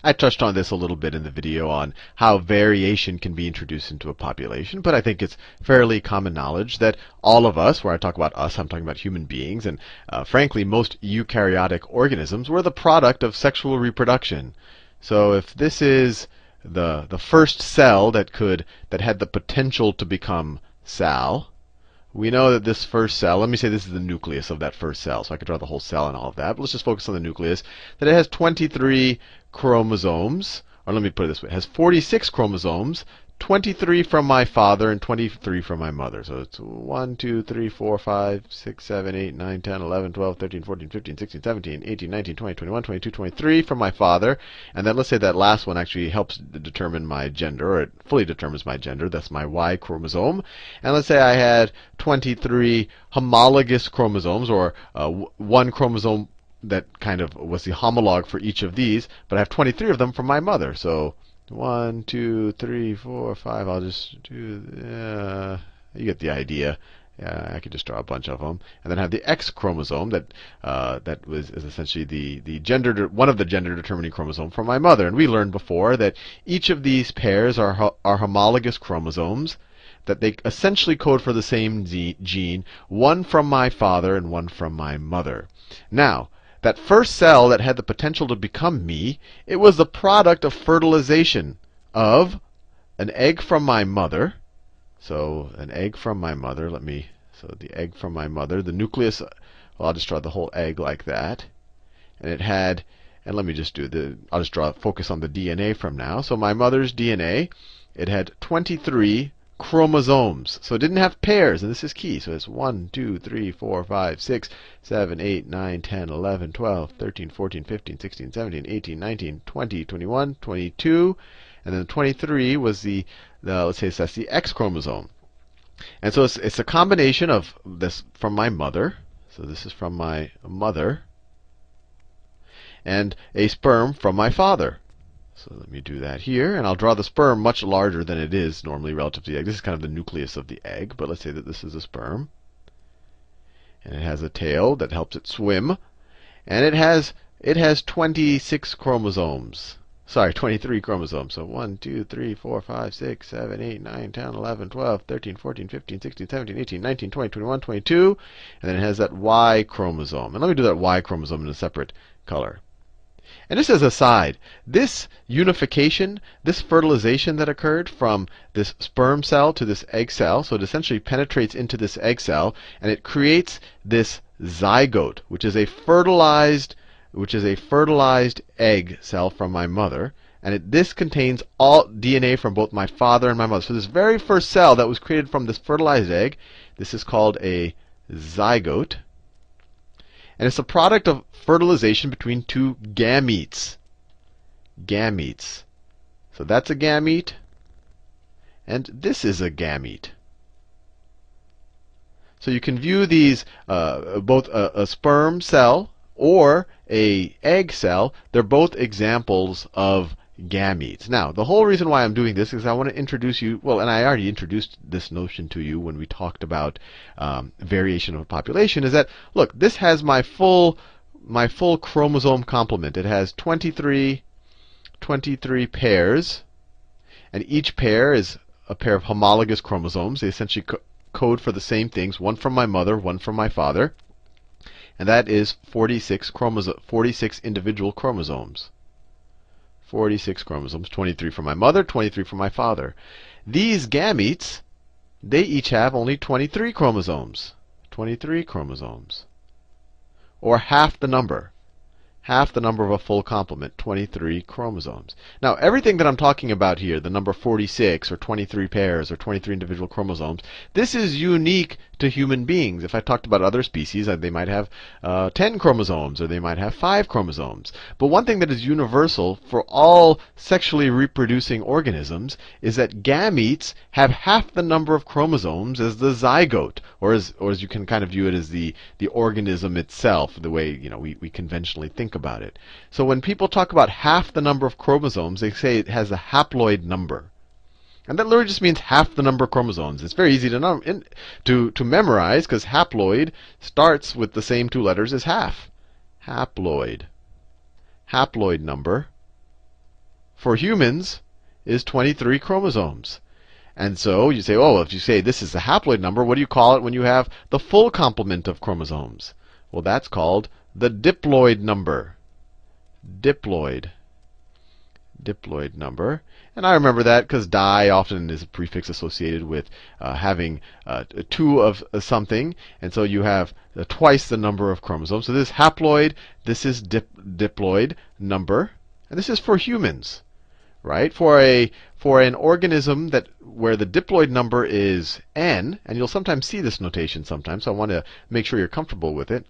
I touched on this a little bit in the video on how variation can be introduced into a population, but I think it's fairly common knowledge that all of us, where I talk about us, I'm talking about human beings, and frankly, most eukaryotic organisms were the product of sexual reproduction. So if this is the first cell that had the potential to become Sal, we know that this first cell, let me say this is the nucleus of that first cell, so I could draw the whole cell and all of that, but let's just focus on the nucleus, that it has 23 chromosomes, or let me put it this way, it has 46 chromosomes, 23 from my father and 23 from my mother. So it's 1, 2, 3, 4, 5, 6, 7, 8, 9, 10, 11, 12, 13, 14, 15, 16, 17, 18, 19, 20, 21, 22, 23 from my father. And then let's say that last one actually helps determine my gender, or it fully determines my gender. That's my Y chromosome. And let's say I had 23 homologous chromosomes, or one chromosome that kind of was the homologue for each of these, but I have 23 of them from my mother. So 1, 2, 3, 4, 5. I'll just do. You get the idea. I could just draw a bunch of them, and then have the X chromosome that is essentially the gender, one of the gender determining chromosomes from my mother. And we learned before that each of these pairs are homologous chromosomes, that they essentially code for the same gene, one from my father and one from my mother. Now, that first cell that had the potential to become me, it was the product of fertilization of an egg from my mother. So an egg from my mother, so the egg from my mother, the nucleus, well, I'll just draw the whole egg like that. And it had, and let me just do I'll just focus on the DNA from now. So my mother's DNA, it had 23 chromosomes. So it didn't have pairs, and this is key. So it's 1, 2, 3, 4, 5, 6, 7, 8, 9, 10, 11, 12, 13, 14, 15, 16, 17, 18, 19, 20, 21, 22, and then 23 was let's say that's the X chromosome. And so it's a combination of this from my mother. So this is from my mother, and a sperm from my father. So let me do that here, and I'll draw the sperm much larger than it is normally relative to the egg. This is kind of the nucleus of the egg, but let's say that this is a sperm. And it has a tail that helps it swim, and it has 26 chromosomes. Sorry, 23 chromosomes. So 1, 2, 3, 4, 5, 6, 7, 8, 9, 10, 11, 12, 13, 14, 15, 16, 17, 18, 19, 20, 21, 22, and then it has that Y chromosome. And let me do that Y chromosome in a separate color. And just as a side, this unification, this fertilization that occurred from this sperm cell to this egg cell, so it essentially penetrates into this egg cell, and it creates this zygote, which is a fertilized egg cell from my mother. And this contains all DNA from both my father and my mother. So this very first cell that was created from this fertilized egg, this is called a zygote. And it's a product of fertilization between two gametes. Gametes. So that's a gamete, and this is a gamete. So you can view these both a sperm cell or a egg cell. They're both examples of gametes. Now, the whole reason why I'm doing this is I want to introduce you, well, and I already introduced this notion to you when we talked about variation of a population, is that, look, this has my full chromosome complement. It has 23 pairs, and each pair is a pair of homologous chromosomes. They essentially code for the same things, one from my mother, one from my father, and that is 46 individual chromosomes. 46 chromosomes, 23 from my mother, 23 from my father. These gametes, they each have only 23 chromosomes. 23 chromosomes. Or half the number. Half the number of a full complement, 23 chromosomes. Now, everything that I'm talking about here, the number 46 or 23 pairs or 23 individual chromosomes, this is unique to human beings. If I talked about other species, they might have 10 chromosomes or they might have 5 chromosomes. But one thing that is universal for all sexually reproducing organisms is that gametes have half the number of chromosomes as the zygote, or as you can kind of view it as the organism itself, the way we conventionally think about it. So when people talk about half the number of chromosomes, they say it has a haploid number. And that literally just means half the number of chromosomes. It's very easy to memorize, because haploid starts with the same two letters as half. Haploid. Haploid number for humans is 23 chromosomes. And so you say, oh, if you say this is the haploid number, what do you call it when you have the full complement of chromosomes? Well, that's called the diploid number. Diploid number. And I remember that because di often is a prefix associated with having two of something. And so you have twice the number of chromosomes. So this is haploid, this is diploid number. And this is for humans, right? For an organism where the diploid number is n, and you'll sometimes see this notation sometimes, so I want to make sure you're comfortable with it.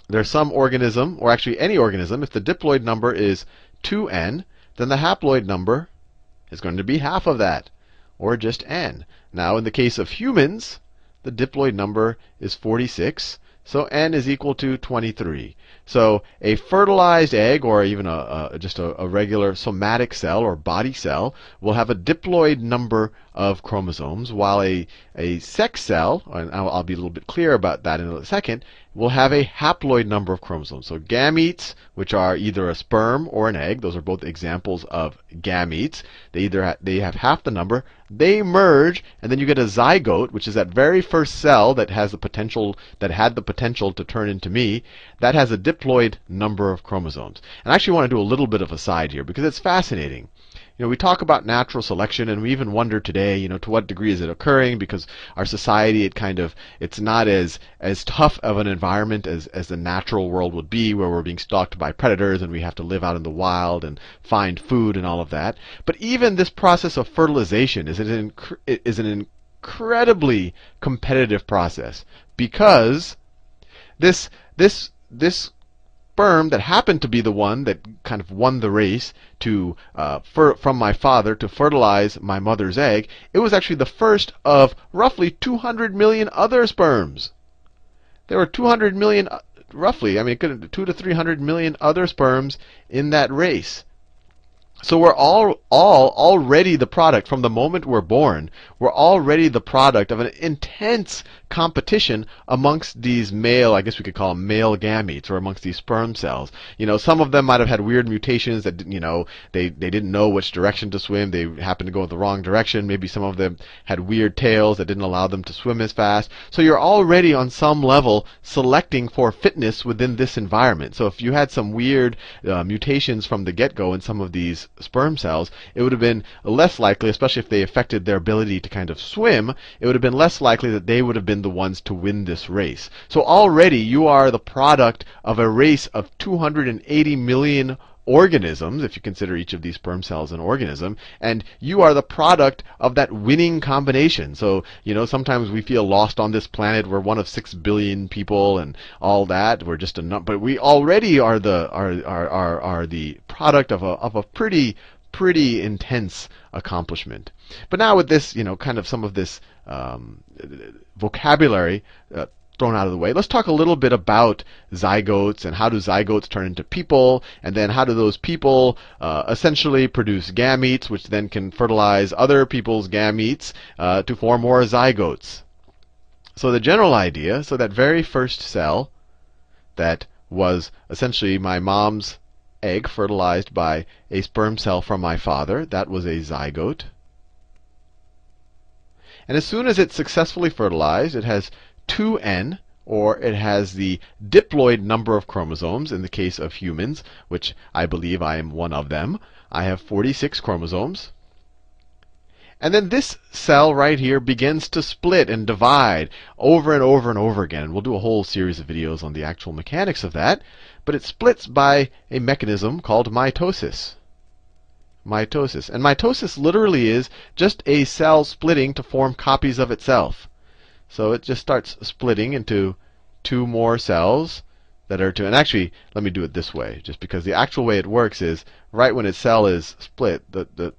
There's some organism, or actually any organism, if the diploid number is 2n, then the haploid number is going to be half of that, or just n. Now, in the case of humans, the diploid number is 46, so n is equal to 23. So a fertilized egg, or even just a regular somatic cell or body cell, will have a diploid number of chromosomes, while a sex cell, and I'll be a little bit clearer about that in a second, will have a haploid number of chromosomes. So gametes, which are either a sperm or an egg, those are both examples of gametes. They have half the number. They merge, and then you get a zygote, which is that very first cell that had the potential to turn into me. That has a diploid number of chromosomes. And I actually want to do a little bit of a side here because it's fascinating. We talk about natural selection, and we even wonder today, to what degree is it occurring? Because our society, it's not as tough of an environment as the natural world would be, where we're being stalked by predators and we have to live out in the wild and find food and all of that. But even this process of fertilization is an incredibly competitive process, because this sperm that happened to be the one that kind of won the race from my father to fertilize my mother's egg, it was actually the first of roughly 200 million other sperms. There were 200 million, roughly, it could have 200 to 300 million other sperms in that race. So we're all already the product, from the moment we're born, we're already the product of an intense competition amongst these male, I guess we could call them male gametes, or amongst these sperm cells. Some of them might have had weird mutations that, they didn't know which direction to swim. They happened to go the wrong direction. Maybe some of them had weird tails that didn't allow them to swim as fast. So you're already on some level selecting for fitness within this environment. So if you had some weird mutations from the get-go in some of these sperm cells, it would have been less likely, especially if they affected their ability to kind of swim, it would have been less likely that they would have been the ones to win this race. So already you are the product of a race of 280 million organisms, if you consider each of these sperm cells an organism, and you are the product of that winning combination. So, sometimes we feel lost on this planet. We're one of 6 billion people and all that. We're just a number, but we already are the product of a pretty intense accomplishment. But now with this, kind of some of this vocabulary thrown out of the way, let's talk a little bit about zygotes, and how do zygotes turn into people, and then how do those people essentially produce gametes, which then can fertilize other people's gametes to form more zygotes. So the general idea, so that very first cell that was essentially my mom's egg fertilized by a sperm cell from my father, that was a zygote. And as soon as it's successfully fertilized, it has 2n, or it has the diploid number of chromosomes in the case of humans, which I believe I am one of them. I have 46 chromosomes. And then this cell right here begins to split and divide over and over and over again. And we'll do a whole series of videos on the actual mechanics of that. But it splits by a mechanism called mitosis. Mitosis. And mitosis literally is just a cell splitting to form copies of itself. So it just starts splitting into two more cells that are two. And actually, let me do it this way, just because the actual way it works is right when its cell is split, the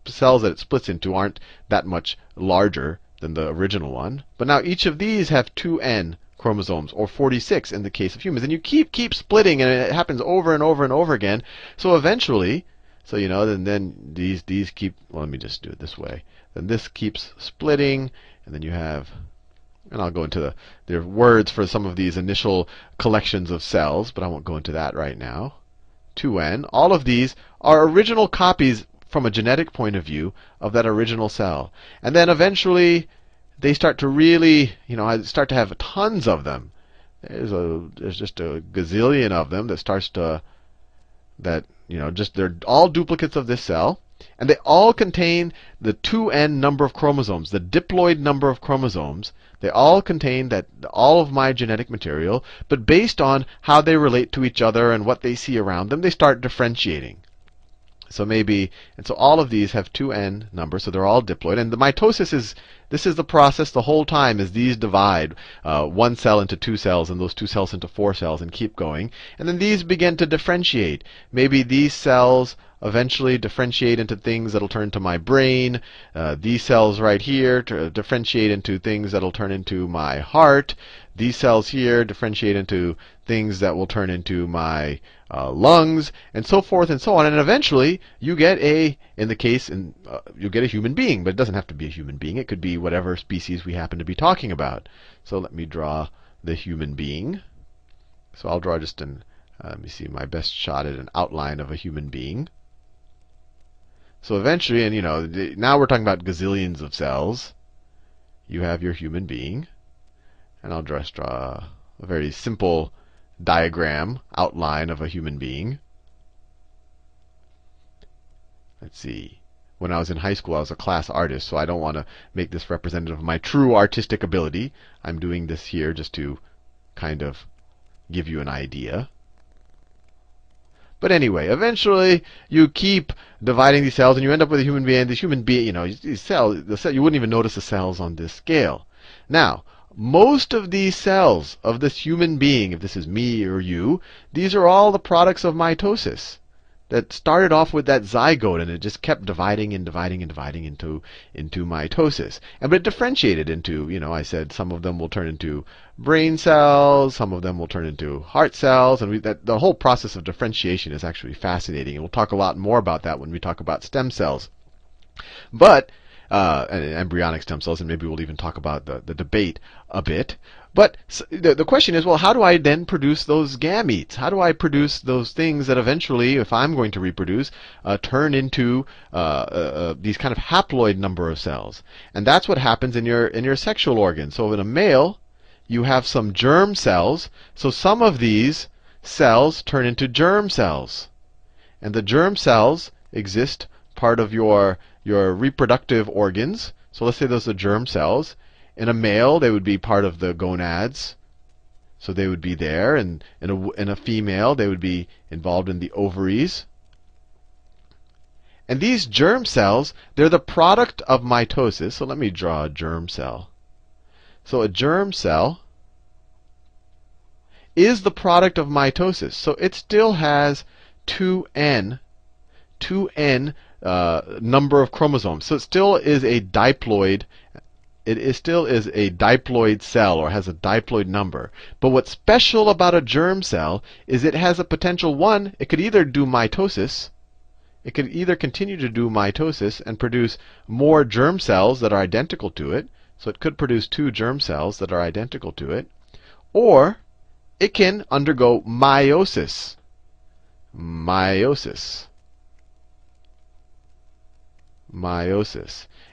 cells that it splits into aren't that much larger than the original one. But now each of these have 2n chromosomes, or 46 in the case of humans. And you keep splitting, and it happens over and over and over again. So eventually, then these keep, well, let me just do it this way. Then this keeps splitting, and then you have, and I'll go into the words for some of these initial collections of cells, but I won't go into that right now. 2n. All of these are original copies from a genetic point of view of that original cell. And then eventually they start to really, start to have tons of them. There's just a gazillion of them that starts to, they're all duplicates of this cell. And they all contain the 2n number of chromosomes, the diploid number of chromosomes. They all contain all of my genetic material, but based on how they relate to each other and what they see around them, they start differentiating. So all of these have 2n numbers, so they're all diploid. And the mitosis this is the process the whole time as these divide one cell into two cells and those two cells into four cells and keep going. And then these begin to differentiate. Maybe these cells eventually differentiate into things that'll turn to my brain. These cells right here differentiate into things that'll turn into my heart. These cells here differentiate into things that will turn into my lungs, and so forth and so on. And eventually, you get you'll get a human being, but it doesn't have to be a human being. It could be whatever species we happen to be talking about. So let me draw the human being. So I'll draw just let me see, my best shot at an outline of a human being. So eventually, and now we're talking about gazillions of cells. You have your human being. And I'll just draw a very simple diagram, outline of a human being. Let's see. When I was in high school, I was a class artist, so I don't want to make this representative of my true artistic ability. I'm doing this here just to kind of give you an idea. But anyway, eventually you keep dividing these cells, and you end up with a human being. This human being, these cells, you wouldn't even notice the cells on this scale. Now, most of these cells of this human being, if this is me or you, these are all the products of mitosis that started off with that zygote, and it just kept dividing and dividing and dividing into mitosis. But it differentiated into, I said some of them will turn into brain cells, some of them will turn into heart cells, and the whole process of differentiation is actually fascinating. And we'll talk a lot more about that when we talk about stem cells. But and embryonic stem cells, and maybe we'll even talk about the debate a bit. But the question is, well, how do I then produce those gametes? How do I produce those things that eventually, if I'm going to reproduce, turn into these kind of haploid number of cells? And that's what happens in your sexual organs. So in a male, you have some germ cells. So some of these cells turn into germ cells. And the germ cells exist part of your reproductive organs. So let's say those are germ cells. In a male, they would be part of the gonads. So they would be there. And in a female, they would be involved in the ovaries. And these germ cells, they're the product of mitosis. So let me draw a germ cell. So a germ cell is the product of mitosis. So it still has 2n number of chromosomes. So it still is a diploid. Still is a diploid cell, or has a diploid number. But what's special about a germ cell is it has a potential, one, it could either do mitosis. It could either continue to do mitosis and produce more germ cells that are identical to it. So it could produce two germ cells that are identical to it. Or it can undergo meiosis. Meiosis.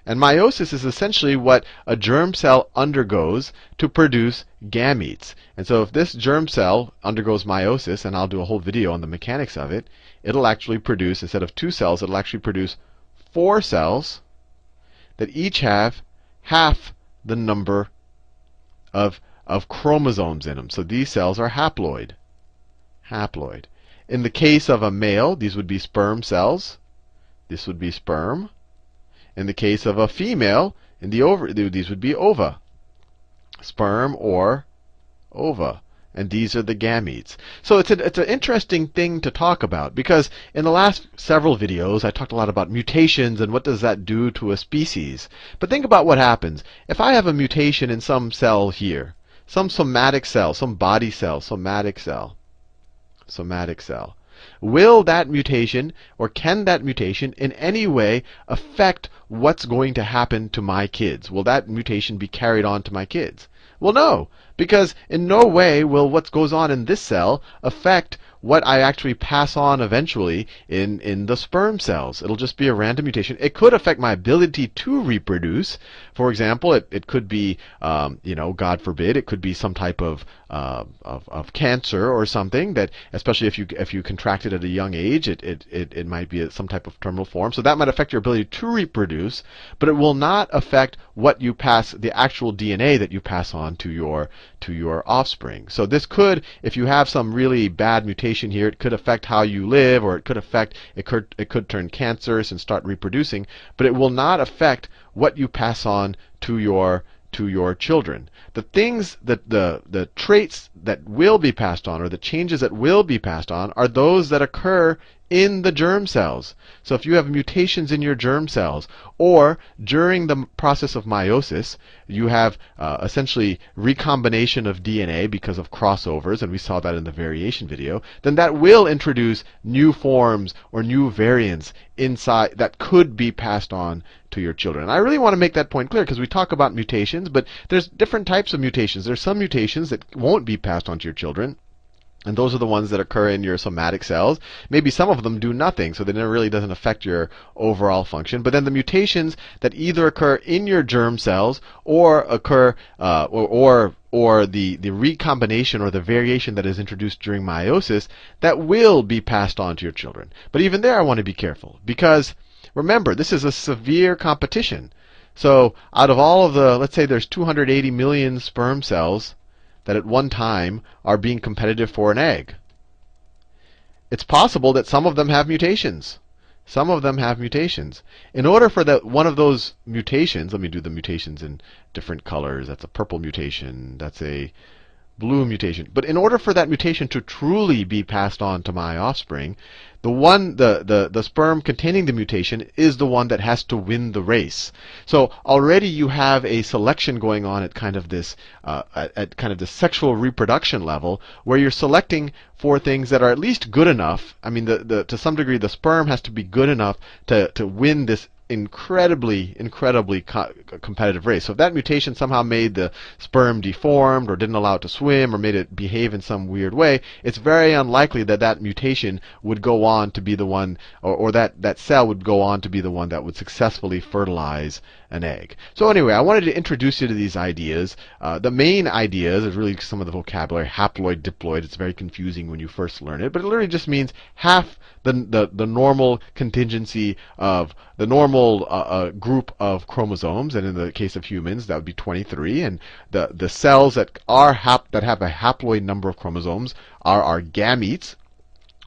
And meiosis is essentially what a germ cell undergoes to produce gametes. And so if this germ cell undergoes meiosis, and I'll do a whole video on the mechanics of it, it'll actually produce, instead of two cells, it'll actually produce 4 cells that each have half the number of chromosomes in them. So these cells are haploid. Haploid. In the case of a male, these would be sperm cells. This would be sperm. In the case of a female, these would be ova. Sperm or ova. And these are the gametes. So it's an interesting thing to talk about, because in the last several videos I talked a lot about mutations and what does that do to a species. But think about what happens. If I have a mutation in some cell here, some somatic cell, some body cell, somatic cell, will that mutation, or can that mutation in any way affect what's going to happen to my kids? Will that mutation be carried on to my kids? Well, no, because in no way will what goes on in this cell affect what I actually pass on eventually in the sperm cells. It'll just be a random mutation. It could affect my ability to reproduce. For example, it could be, God forbid, it could be some type of cancer or something that, especially if you contract it at a young age, it might be some type of terminal form. So that might affect your ability to reproduce, but it will not affect what you pass, the actual DNA that you pass on to your offspring. So this could, if you have some really bad mutation here, it could affect how you live, or it could turn cancerous and start reproducing, but it will not affect what you pass on to your children. The things that the traits that will be passed on, or the changes that will be passed on, are those that occur in the germ cells. So if you have mutations in your germ cells, or during the process of meiosis, you have essentially recombination of DNA because of crossovers, and we saw that in the variation video, then that will introduce new forms or new variants inside that could be passed on to your children. And I really want to make that point clear, because we talk about mutations, but there's different types of mutations. There's some mutations that won't be passed on to your children, and those are the ones that occur in your somatic cells. Maybe some of them do nothing, so then it really doesn't affect your overall function. But then the mutations that either occur in your germ cells, or occur, or the recombination or the variation that is introduced during meiosis, that will be passed on to your children. But even there, I want to be careful, because remember, this is a severe competition. So out of all of the, let's say there's 280 million sperm cells that at one time are being competitive for an egg. It's possible that some of them have mutations. Some of them have mutations. In order for one of those mutations, let me do the mutations in different colors. That's a purple mutation. That's a blue mutation. But in order for that mutation to truly be passed on to my offspring, the sperm containing the mutation is the one that has to win the race. So already you have a selection going on at kind of this sexual reproduction level, where you're selecting for things that are at least good enough. I mean, to some degree, the sperm has to be good enough to win this incredibly competitive race. So if that mutation somehow made the sperm deformed, or didn't allow it to swim, or made it behave in some weird way, it's very unlikely that that mutation would go on to be the one, or that cell would go on to be the one that would successfully fertilize an egg. So anyway, I wanted to introduce you to these ideas. The main ideas is really some of the vocabulary. Haploid, diploid. It's very confusing when you first learn it, but it literally just means half the normal contingency of the normal group of chromosomes, and in the case of humans, that would be 23. And the cells that have a haploid number of chromosomes are our gametes,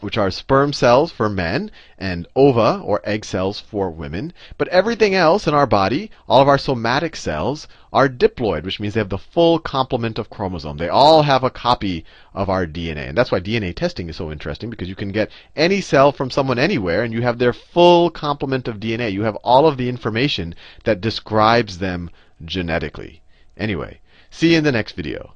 which are sperm cells for men, and ova, or egg cells, for women. But everything else in our body, all of our somatic cells, are diploid, which means they have the full complement of chromosomes. They all have a copy of our DNA. And that's why DNA testing is so interesting, because you can get any cell from someone anywhere, and you have their full complement of DNA. You have all of the information that describes them genetically. Anyway, see you in the next video.